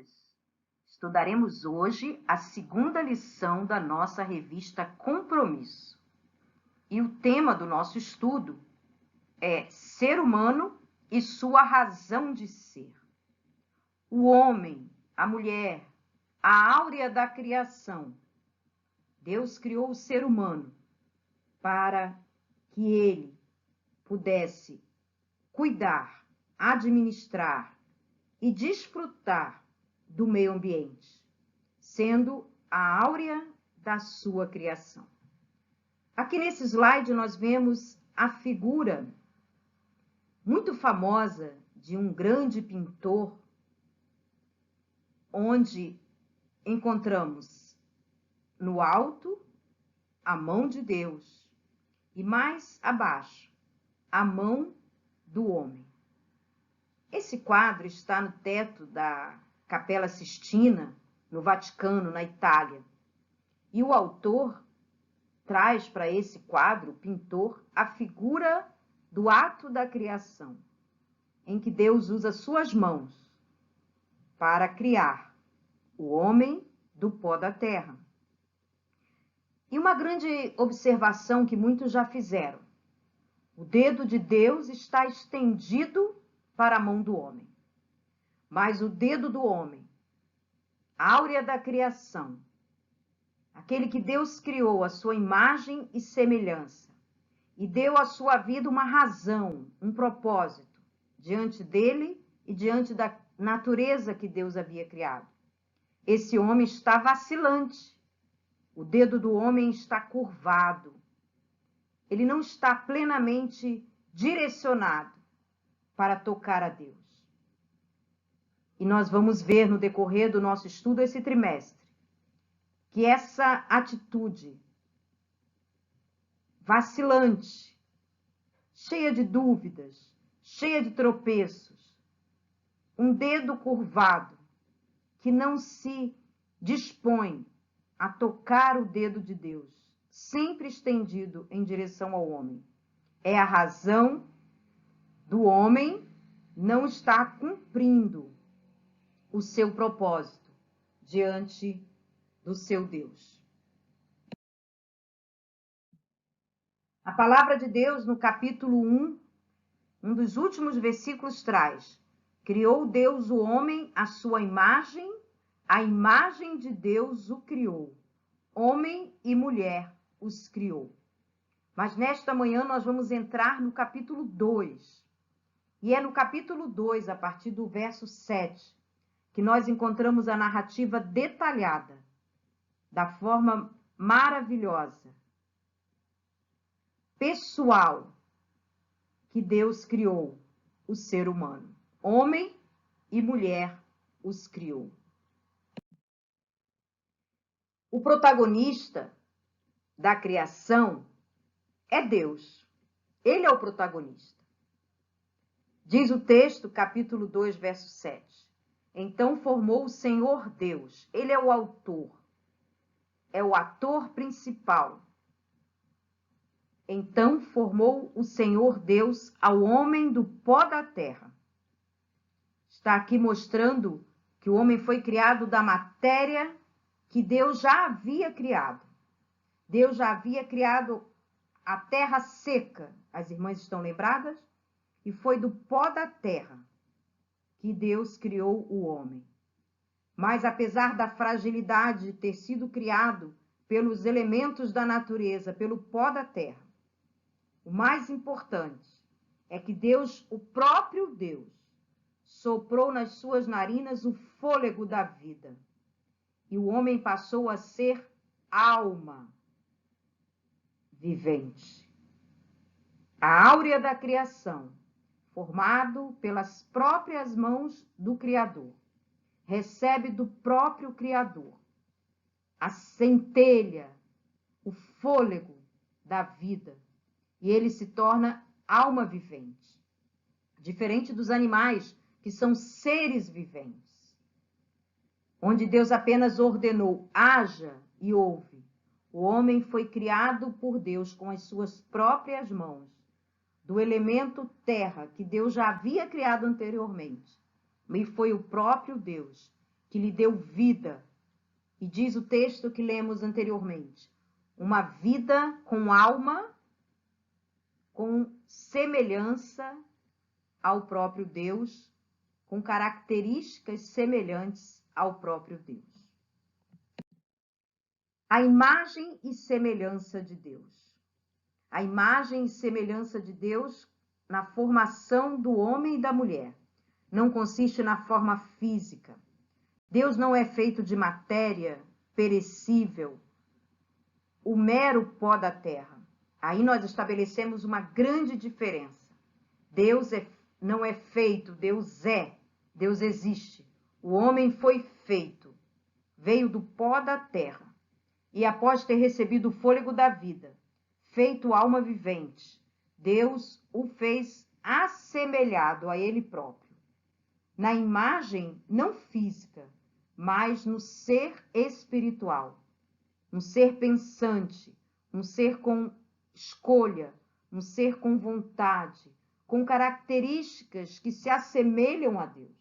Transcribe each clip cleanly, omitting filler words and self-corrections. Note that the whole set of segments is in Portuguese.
criaturas. Estudaremos hoje a segunda lição da nossa revista Compromisso. E o tema do nosso estudo é Ser humano e sua razão de ser. O homem, a mulher, a áurea da criação. Deus criou o ser humano para que ele pudesse cuidar, administrar e desfrutar do meio ambiente, sendo a áurea da sua criação. Aqui nesse slide nós vemos a figura muito famosa de um grande pintor, onde encontramos no alto a mão de Deus e mais abaixo a mão do homem. Esse quadro está no teto da Capela Sistina, no Vaticano, na Itália. E o autor traz para esse quadro, o pintor, a figura do ato da criação, em que Deus usa suas mãos para criar o homem do pó da terra. E uma grande observação que muitos já fizeram: o dedo de Deus está estendido para a mão do homem. Mas o dedo do homem, a áurea da criação, aquele que Deus criou à sua imagem e semelhança, e deu à sua vida uma razão, um propósito, diante dele e diante da natureza que Deus havia criado. Esse homem está vacilante. O dedo do homem está curvado. Ele não está plenamente direcionado para tocar a Deus. E nós vamos ver no decorrer do nosso estudo esse trimestre que essa atitude vacilante, cheia de dúvidas, cheia de tropeços, um dedo curvado que não se dispõe a tocar o dedo de Deus, sempre estendido em direção ao homem, é a razão do homem não estar cumprindo o seu propósito diante do seu Deus. A palavra de Deus, no capítulo 1, um dos últimos versículos traz: criou Deus o homem à sua imagem, a imagem de Deus o criou, homem e mulher os criou. Mas nesta manhã nós vamos entrar no capítulo 2. E é no capítulo 2, a partir do verso 7, que nós encontramos a narrativa detalhada, da forma maravilhosa, pessoal, que Deus criou o ser humano. Homem e mulher os criou. O protagonista da criação é Deus. Ele é o protagonista. Diz o texto, capítulo 2, verso 7. Então formou o Senhor Deus. Ele é o autor. É o ator principal. Então formou o Senhor Deus ao homem do pó da terra. Está aqui mostrando que o homem foi criado da matéria que Deus já havia criado. Deus já havia criado a terra seca. As irmãs estão lembradas? E foi do pó da terra que Deus criou o homem. Mas apesar da fragilidade de ter sido criado pelos elementos da natureza, pelo pó da terra, o mais importante é que Deus, o próprio Deus, soprou nas suas narinas o fôlego da vida. E o homem passou a ser alma vivente. A áurea da criação, formado pelas próprias mãos do Criador, recebe do próprio Criador a centelha, o fôlego da vida, e ele se torna alma vivente. Diferente dos animais, que são seres viventes, onde Deus apenas ordenou, haja e houve. O homem foi criado por Deus com as suas próprias mãos, do elemento terra, que Deus já havia criado anteriormente. E foi o próprio Deus que lhe deu vida. E diz o texto que lemos anteriormente, uma vida com alma, com semelhança ao próprio Deus, com características semelhantes ao próprio Deus. A imagem e semelhança de Deus. A imagem e semelhança de Deus na formação do homem e da mulher. Não consiste na forma física. Deus não é feito de matéria perecível, o mero pó da terra. Aí nós estabelecemos uma grande diferença. Deus não é feito, Deus é. Deus existe. O homem foi feito, veio do pó da terra. E após ter recebido o fôlego da vida, feito alma vivente, Deus o fez assemelhado a ele próprio. Na imagem não física, mas no ser espiritual. Um ser pensante, um ser com escolha, um ser com vontade, com características que se assemelham a Deus.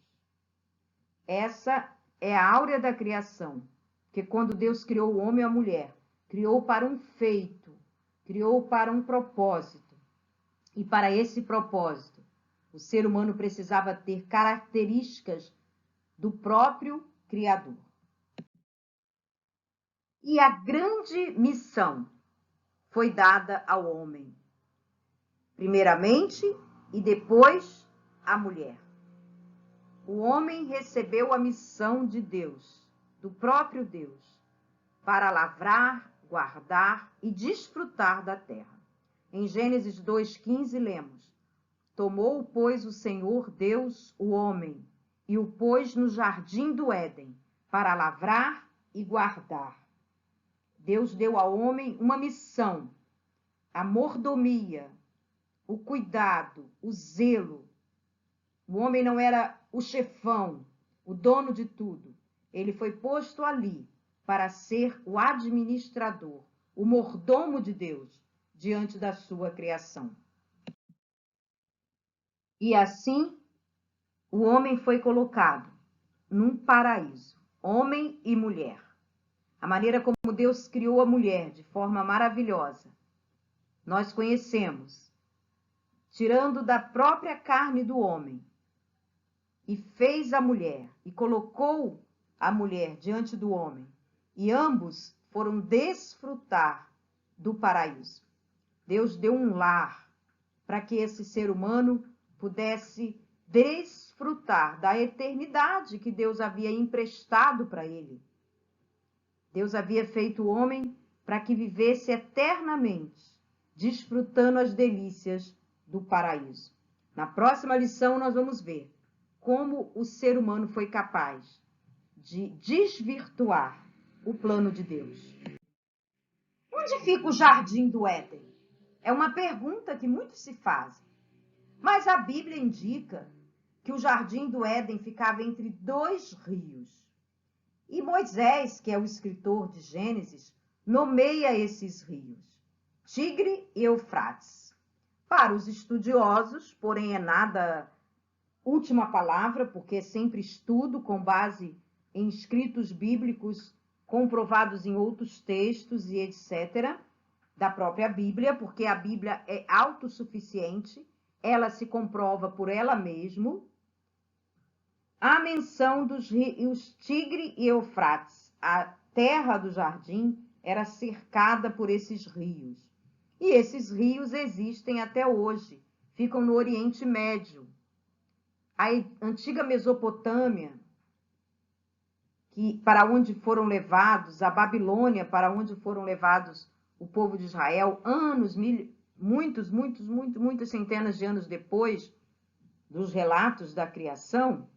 Essa é a áurea da criação, que quando Deus criou o homem e a mulher, criou para um feito, criou para um propósito. E para esse propósito, o ser humano precisava ter características do próprio Criador. E a grande missão foi dada ao homem, primeiramente e depois à mulher. O homem recebeu a missão de Deus, do próprio Deus, para lavrar, guardar e desfrutar da terra. Em Gênesis 2,15 lemos: Tomou, pois, o Senhor Deus o homem e o pôs no jardim do Éden para lavrar e guardar. Deus deu ao homem uma missão, a mordomia, o cuidado, o zelo. O homem não era o chefão, o dono de tudo. Ele foi posto ali para ser o administrador, o mordomo de Deus diante da sua criação. E assim, o homem foi colocado num paraíso, homem e mulher. A maneira como Deus criou a mulher de forma maravilhosa, nós conhecemos, tirando da própria carne do homem, e fez a mulher, e colocou a mulher diante do homem, e ambos foram desfrutar do paraíso. Deus deu um lar para que esse ser humano pudesse desfrutar da eternidade que Deus havia emprestado para ele. Deus havia feito o homem para que vivesse eternamente, desfrutando as delícias do paraíso. Na próxima lição nós vamos ver como o ser humano foi capaz de desvirtuar o plano de Deus. Onde fica o jardim do Éden? É uma pergunta que muitos se fazem. Mas a Bíblia indica que o jardim do Éden ficava entre dois rios. E Moisés, que é o escritor de Gênesis, nomeia esses rios, Tigre e Eufrates. Para os estudiosos, porém é nada última palavra, porque é sempre estudo com base em escritos bíblicos comprovados em outros textos e etc., da própria Bíblia, porque a Bíblia é autossuficiente, ela se comprova por ela mesma. A menção dos rios Tigre e Eufrates, a terra do jardim era cercada por esses rios. E esses rios existem até hoje, ficam no Oriente Médio. A antiga Mesopotâmia, para onde foram levados, a Babilônia, para onde foram levados o povo de Israel, muitas centenas de anos depois dos relatos da criação,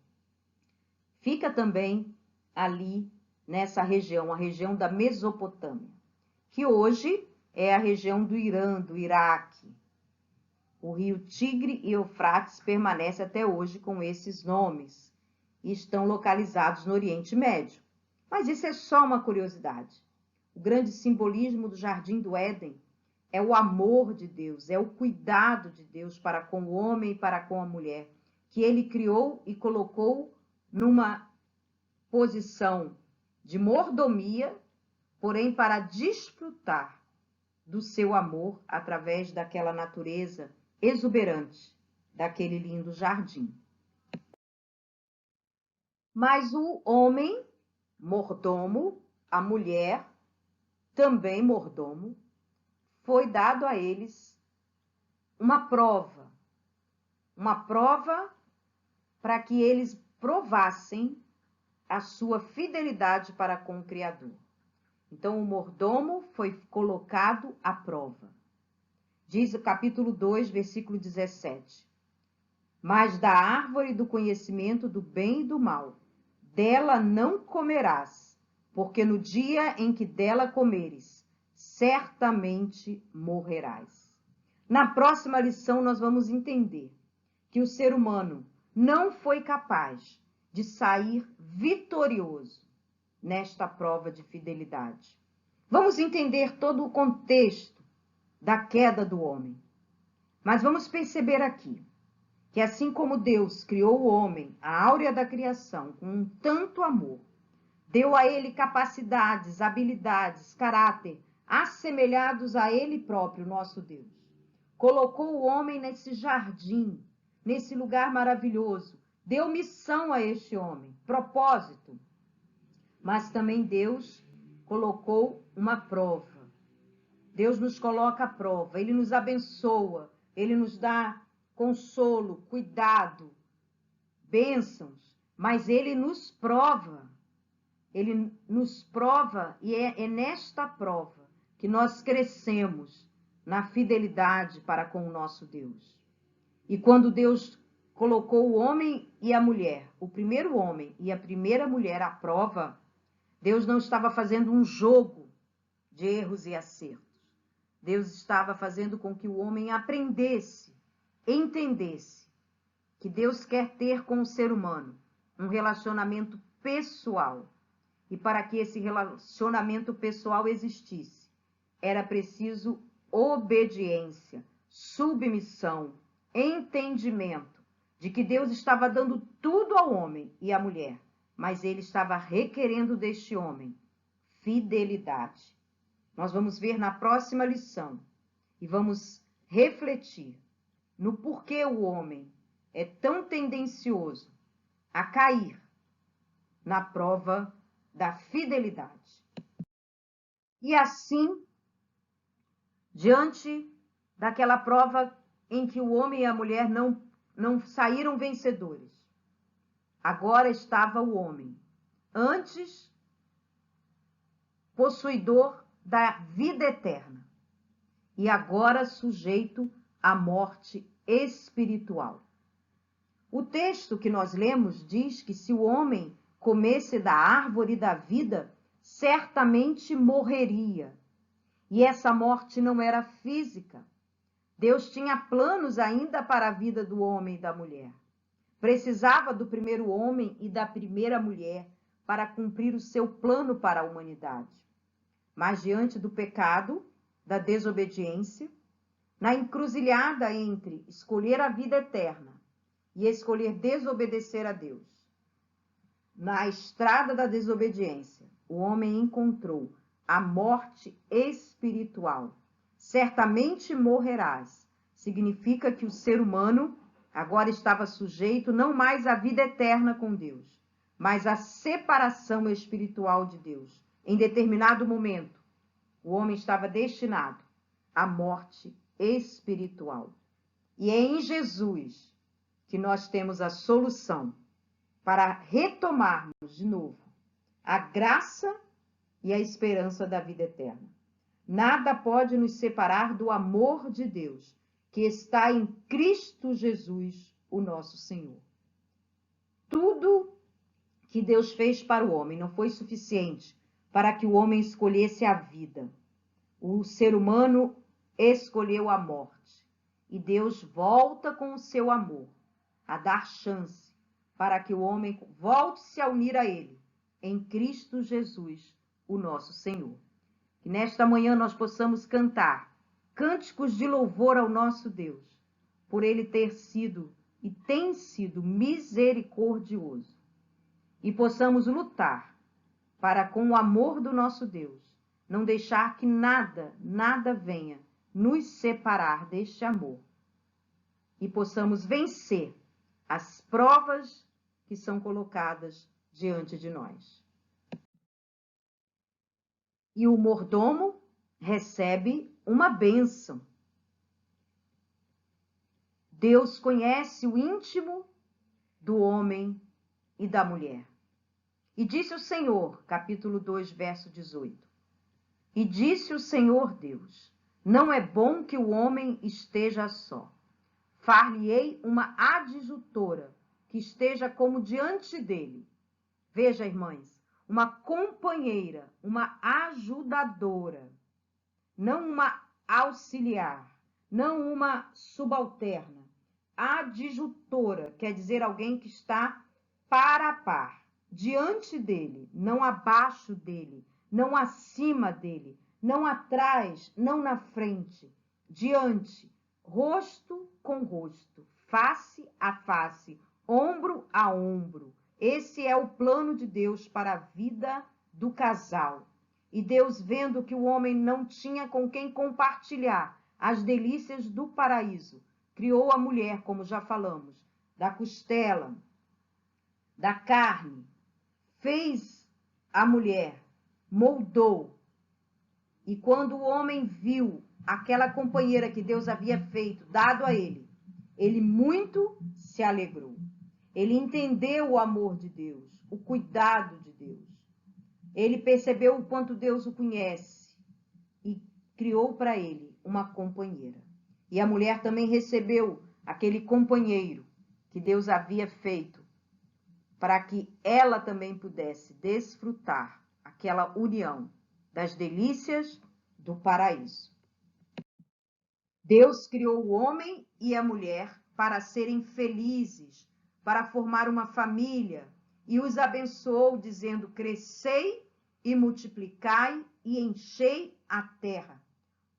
fica também ali nessa região, a região da Mesopotâmia, que hoje é a região do Irã, do Iraque. O rio Tigre e Eufrates permanece até hoje com esses nomes e estão localizados no Oriente Médio. Mas isso é só uma curiosidade. O grande simbolismo do Jardim do Éden é o amor de Deus, é o cuidado de Deus para com o homem e para com a mulher, que ele criou e colocou numa posição de mordomia, porém para desfrutar do seu amor através daquela natureza exuberante, daquele lindo jardim. Mas o homem, mordomo, a mulher, também mordomo, foi dado a eles uma prova para que eles provassem a sua fidelidade para com o Criador. Então, o mordomo foi colocado à prova. Diz o capítulo 2, versículo 17. Mas da árvore do conhecimento do bem e do mal, dela não comerás, porque no dia em que dela comeres, certamente morrerás. Na próxima lição, nós vamos entender que o ser humano não foi capaz de sair vitorioso nesta prova de fidelidade. Vamos entender todo o contexto da queda do homem. Mas vamos perceber aqui que assim como Deus criou o homem, a áurea da criação, com tanto amor, deu a ele capacidades, habilidades, caráter, assemelhados a ele próprio, nosso Deus. Colocou o homem nesse jardim, nesse lugar maravilhoso, deu missão a este homem, propósito. Mas também Deus colocou uma prova. Deus nos coloca à prova, Ele nos abençoa, Ele nos dá consolo, cuidado, bênçãos, mas Ele nos prova. Ele nos prova e é nesta prova que nós crescemos na fidelidade para com o nosso Deus. E quando Deus colocou o homem e a mulher, o primeiro homem e a primeira mulher à prova, Deus não estava fazendo um jogo de erros e acertos. Deus estava fazendo com que o homem aprendesse, entendesse que Deus quer ter com o ser humano um relacionamento pessoal. E para que esse relacionamento pessoal existisse, era preciso obediência, submissão, entendimento de que Deus estava dando tudo ao homem e à mulher, mas ele estava requerendo deste homem fidelidade. Nós vamos ver na próxima lição e vamos refletir no porquê o homem é tão tendencioso a cair na prova da fidelidade. E assim, diante daquela prova em que o homem e a mulher não saíram vencedores, agora estava o homem, antes possuidor da vida eterna, e agora sujeito à morte espiritual. O texto que nós lemos diz que se o homem comesse da árvore da vida, certamente morreria. E essa morte não era física. Deus tinha planos ainda para a vida do homem e da mulher. Precisava do primeiro homem e da primeira mulher para cumprir o seu plano para a humanidade. Mas diante do pecado, da desobediência, na encruzilhada entre escolher a vida eterna e escolher desobedecer a Deus, na estrada da desobediência, o homem encontrou a morte espiritual. Certamente morrerás. Significa que o ser humano agora estava sujeito não mais à vida eterna com Deus, mas à separação espiritual de Deus. Em determinado momento, o homem estava destinado à morte espiritual. E é em Jesus que nós temos a solução para retomarmos de novo a graça e a esperança da vida eterna. Nada pode nos separar do amor de Deus, que está em Cristo Jesus, o nosso Senhor. Tudo que Deus fez para o homem não foi suficiente para que o homem escolhesse a vida. O ser humano escolheu a morte. E Deus volta com o seu amor a dar chance para que o homem volte-se a unir a Ele, em Cristo Jesus, o nosso Senhor. Que nesta manhã nós possamos cantar cânticos de louvor ao nosso Deus, por Ele ter sido e tem sido misericordioso. e possamos lutar para, com o amor do nosso Deus, não deixar que nada venha nos separar deste amor e possamos vencer as provas que são colocadas diante de nós. E o mordomo recebe uma bênção. Deus conhece o íntimo do homem e da mulher. E disse o Senhor, capítulo 2, verso 18. E disse o Senhor Deus: não é bom que o homem esteja só. Far-lhe-ei uma adjutora que esteja como diante dele. Veja, irmãs, uma companheira, uma ajudadora, não uma auxiliar, não uma subalterna. Adjutora quer dizer alguém que está par a par, diante dele, não abaixo dele, não acima dele, não atrás, não na frente, diante, rosto com rosto, face a face, ombro a ombro. Esse é o plano de Deus para a vida do casal. E Deus, vendo que o homem não tinha com quem compartilhar as delícias do paraíso, criou a mulher, como já falamos, da costela, da carne, fez a mulher, moldou. E quando o homem viu aquela companheira que Deus havia feito, dado a ele muito se alegrou. Ele entendeu o amor de Deus, o cuidado de Deus. Ele percebeu o quanto Deus o conhece e criou para ele uma companheira. E a mulher também recebeu aquele companheiro que Deus havia feito para que ela também pudesse desfrutar aquela união das delícias do paraíso. Deus criou o homem e a mulher para serem felizes, para formar uma família, e os abençoou, dizendo: crescei e multiplicai e enchei a terra,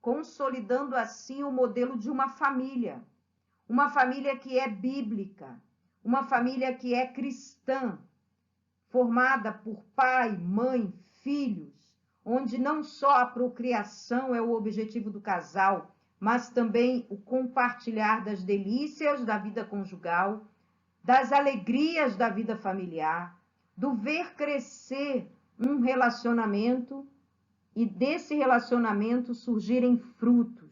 consolidando assim o modelo de uma família que é bíblica, uma família que é cristã, formada por pai, mãe, filhos, onde não só a procriação é o objetivo do casal, mas também o compartilhar das delícias da vida conjugal, das alegrias da vida familiar, do ver crescer um relacionamento e desse relacionamento surgirem frutos.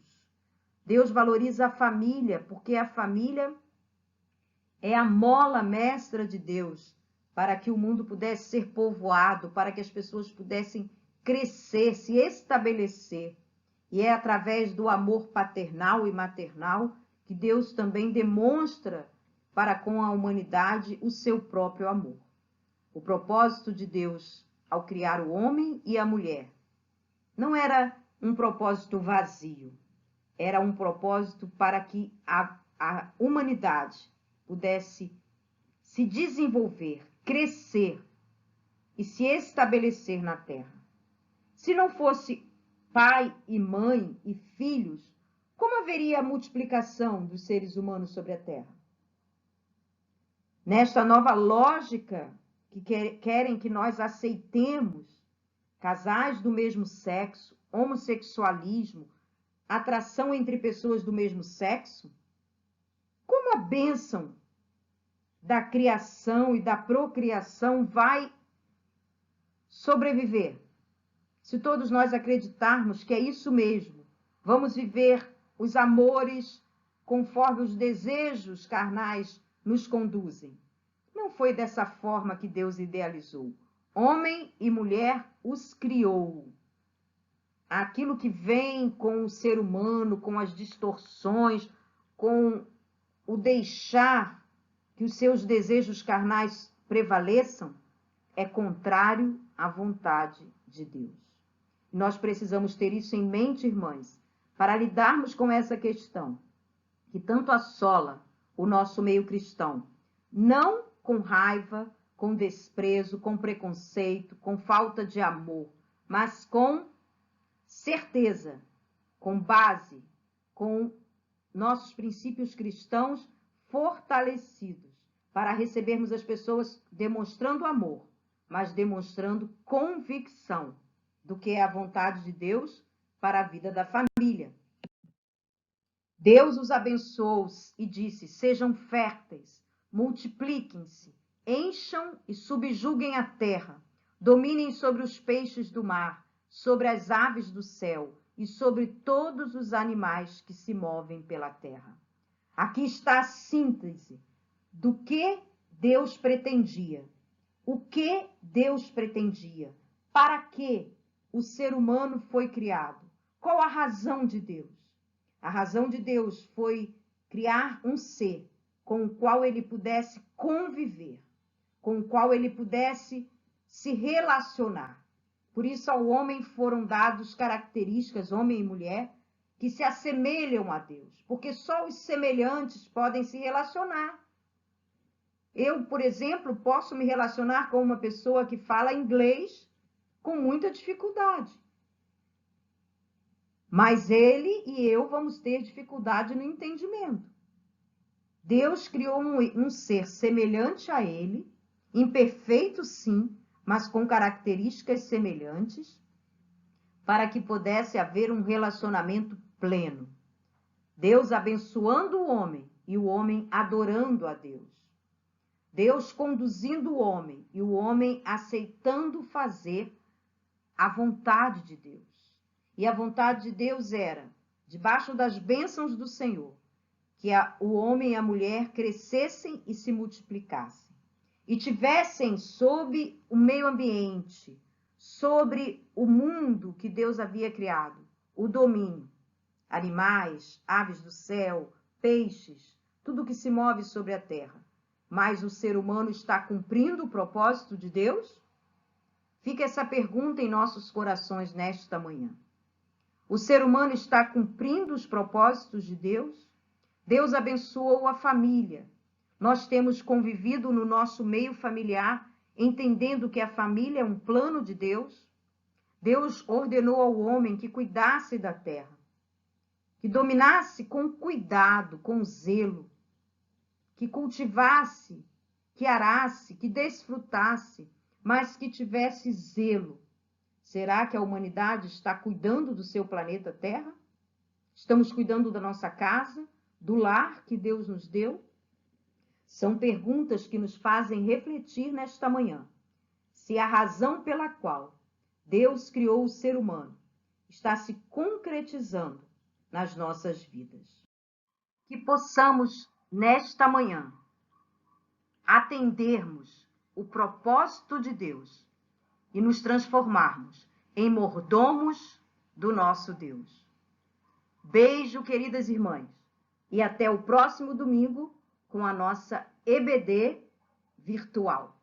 Deus valoriza a família, porque a família é a mola mestra de Deus para que o mundo pudesse ser povoado, para que as pessoas pudessem crescer, se estabelecer. E é através do amor paternal e maternal que Deus também demonstra para com a humanidade o seu próprio amor. O propósito de Deus ao criar o homem e a mulher não era um propósito vazio, era um propósito para que a humanidade pudesse se desenvolver, crescer e se estabelecer na Terra. Se não fosse pai e mãe e filhos, como haveria a multiplicação dos seres humanos sobre a Terra? Nesta nova lógica que querem que nós aceitemos casais do mesmo sexo, homossexualismo, atração entre pessoas do mesmo sexo, como a bênção da criação e da procriação vai sobreviver? Se todos nós acreditarmos que é isso mesmo, vamos viver os amores conforme os desejos carnais nos conduzem. Não foi dessa forma que Deus idealizou. Homem e mulher os criou. Aquilo que vem com o ser humano, com as distorções, com o deixar que os seus desejos carnais prevaleçam, é contrário à vontade de Deus. Nós precisamos ter isso em mente, irmãs, para lidarmos com essa questão, que tanto assola o nosso meio cristão, não com raiva, com desprezo, com preconceito, com falta de amor, mas com certeza, com base, com nossos princípios cristãos fortalecidos, para recebermos as pessoas demonstrando amor, mas demonstrando convicção do que é a vontade de Deus para a vida da família. Deus os abençoou e disse: sejam férteis, multipliquem-se, encham e subjuguem a terra, dominem sobre os peixes do mar, sobre as aves do céu e sobre todos os animais que se movem pela terra. Aqui está a síntese do que Deus pretendia. O que Deus pretendia? Para que o ser humano foi criado? Qual a razão de Deus? A razão de Deus foi criar um ser com o qual ele pudesse conviver, com o qual ele pudesse se relacionar. Por isso, ao homem foram dadas características, homem e mulher, que se assemelham a Deus, porque só os semelhantes podem se relacionar. Eu, por exemplo, posso me relacionar com uma pessoa que fala inglês com muita dificuldade. Mas ele e eu vamos ter dificuldade no entendimento. Deus criou um ser semelhante a ele, imperfeito sim, mas com características semelhantes, para que pudesse haver um relacionamento pleno. Deus abençoando o homem e o homem adorando a Deus. Deus conduzindo o homem e o homem aceitando fazer a vontade de Deus. E a vontade de Deus era, debaixo das bênçãos do Senhor, que o homem e a mulher crescessem e se multiplicassem. E tivessem sobre o meio ambiente, sobre o mundo que Deus havia criado, o domínio. Animais, aves do céu, peixes, tudo que se move sobre a terra. Mas o ser humano está cumprindo o propósito de Deus? Fica essa pergunta em nossos corações nesta manhã. O ser humano está cumprindo os propósitos de Deus? Deus abençoou a família. Nós temos convivido no nosso meio familiar, entendendo que a família é um plano de Deus. Deus ordenou ao homem que cuidasse da terra, que dominasse com cuidado, com zelo, que cultivasse, que arasse, que desfrutasse, mas que tivesse zelo. Será que a humanidade está cuidando do seu planeta Terra? Estamos cuidando da nossa casa, do lar que Deus nos deu? São perguntas que nos fazem refletir nesta manhã. Se a razão pela qual Deus criou o ser humano está se concretizando nas nossas vidas. Que possamos, nesta manhã, atendermos o propósito de Deus e nos transformarmos em mordomos do nosso Deus. Beijo, queridas irmãs, e até o próximo domingo com a nossa EBD virtual.